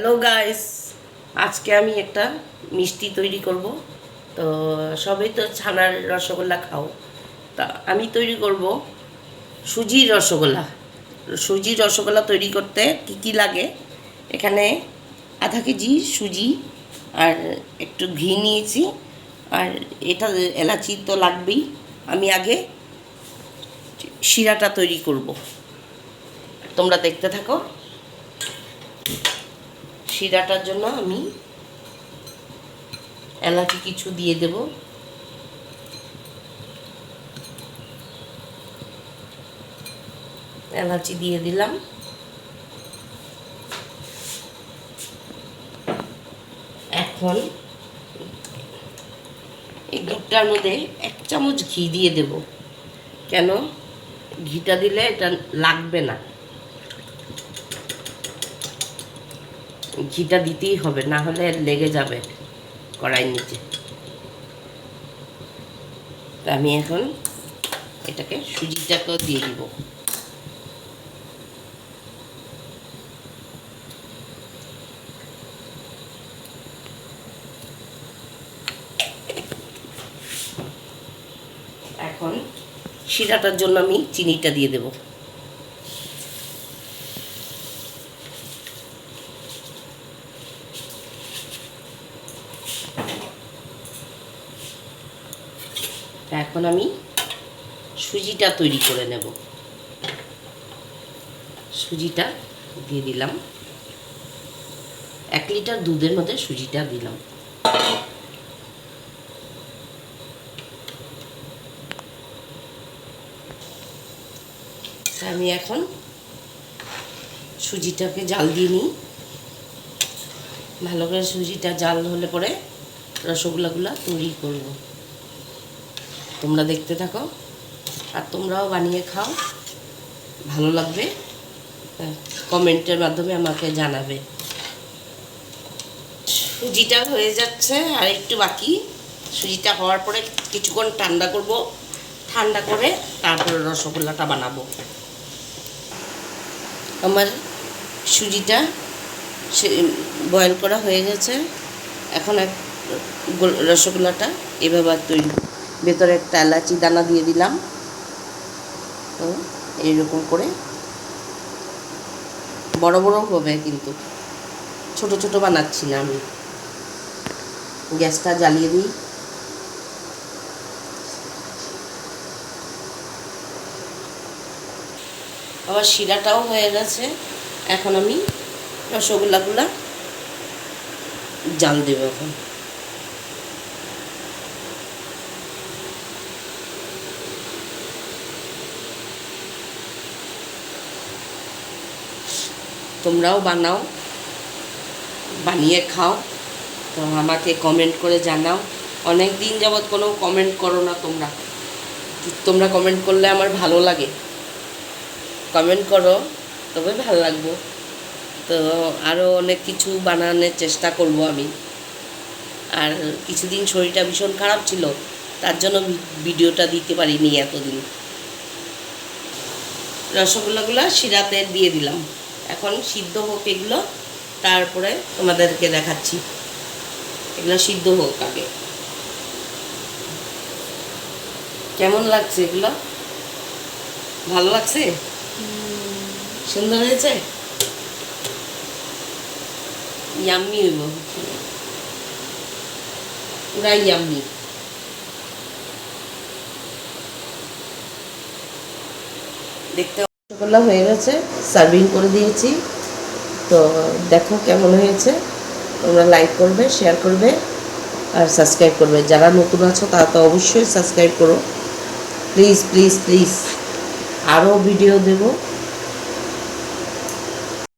Hello guys, আজকে আমি একটা মিষ্টি তৈরি করব। তো সবাই তো ছানার রসগোল্লা খাও, তা আমি তৈরি করব সুজির রসগোল্লা। সুজির রসগোল্লা তৈরি করতে কি কি লাগে, এখানে আধা কেজি সুজি আর একটু ঘি নিয়েছি, আর এটা এলাচি তো লাগবেই। আমি আগে শিরাটা তৈরি করব, তোমরা দেখতে থাকো। শিরাটার জন্য আমি এলাচি কিছু দিয়ে দেব, এলাচি দিয়ে দিলাম। এখন এই দুধটার মধ্যে 1 চামচ ঘি দিয়ে দেব। কেন ঘিটা দিলে এটা লাগবে না, ঘিটা দিতেই হবে, না হলে লেগে যাবে কড়াইয়ের নিচে। তা আমি এখন এটাকে সুজিটাকেও দিয়ে দিব। এখন শিরাটার জন্য আমি চিনিটা দিয়ে দেব। এখন আমি সুজিটা তৈরি করে নেব। সুজিটা দিয়ে দিলাম, 1 লিটার দুধের মধ্যে সুজিটা দিলাম। আমি এখন সুজিটাকে জাল দিয়ে নিই। ভালো করে সুজিটা জাল হলে পরে রসগোল্লাগুলো তৈরি করব। তোমরা দেখতে থাকো, আর তোমরাও বানিয়ে খাও, ভালো লাগবে। কমেন্টের মাধ্যমে আমাকে জানাবে। সুজিটা হয়ে যাচ্ছে, আর একটু বাকি। সুজিটা হওয়ার পরে কিছুক্ষণ ঠান্ডা করব, ঠান্ডা করে তারপরে রসগোল্লাটা বানাবো। আমার সুজিটা বয়েল করা হয়ে গেছে। এখন রসগোল্লাটা এভাবে তৈরি, ভেতরে একটা এলাচি দানা দিয়ে দিলাম। তো এইরকম করে বড় বড় হবে, কিন্তু ছোট ছোট বানাচ্ছি না আমি। গ্যাসটা জ্বালিয়ে দিই। আবার শিরাটাও হয়ে গেছে। এখন আমি রসগোল্লাগুলা জাল দেব। এখন তোমরাও বানাও, বানিয়ে খাও। তো আমাকে কমেন্ট করে জানাও। অনেক দিন যাবৎ কোনো কমেন্ট করো না তোমরা। তোমরা কমেন্ট করলে আমার ভালো লাগে। কমেন্ট করো, তবে ভালো লাগবো। তো আরও অনেক কিছু বানানোর চেষ্টা করব আমি। আর কিছুদিন শরীরটা ভীষণ খারাপ ছিল, তার জন্য ভিডিওটা দিতে পারিনি এতদিন। রসগোল্লাগুলো শিরাতে দিয়ে দিলাম। এখন সিদ্ধ হোক এগুলো, তারপরে তোমাদেরকে দেখাচ্ছি। এগুলো সিদ্ধ হোক আগে। কেমন লাগছে এগুলো? ভালো লাগছে? সুন্দর হয়েছে? ইয়াম্মি হইব, পুরা ইয়াম্মি। দেখতে রসগোল্লা হয়ে গেছে, সার্ভিং করে দিয়েছি। তো দেখো কেমন হয়েছে। তোমরা লাইক করবে, শেয়ার করবে, আর সাবস্ক্রাইব করবে। যারা নতুন আছো তারা তো অবশ্যই সাবস্ক্রাইব করো, প্লিজ প্লিজ প্লিজ। আরও ভিডিও দেব।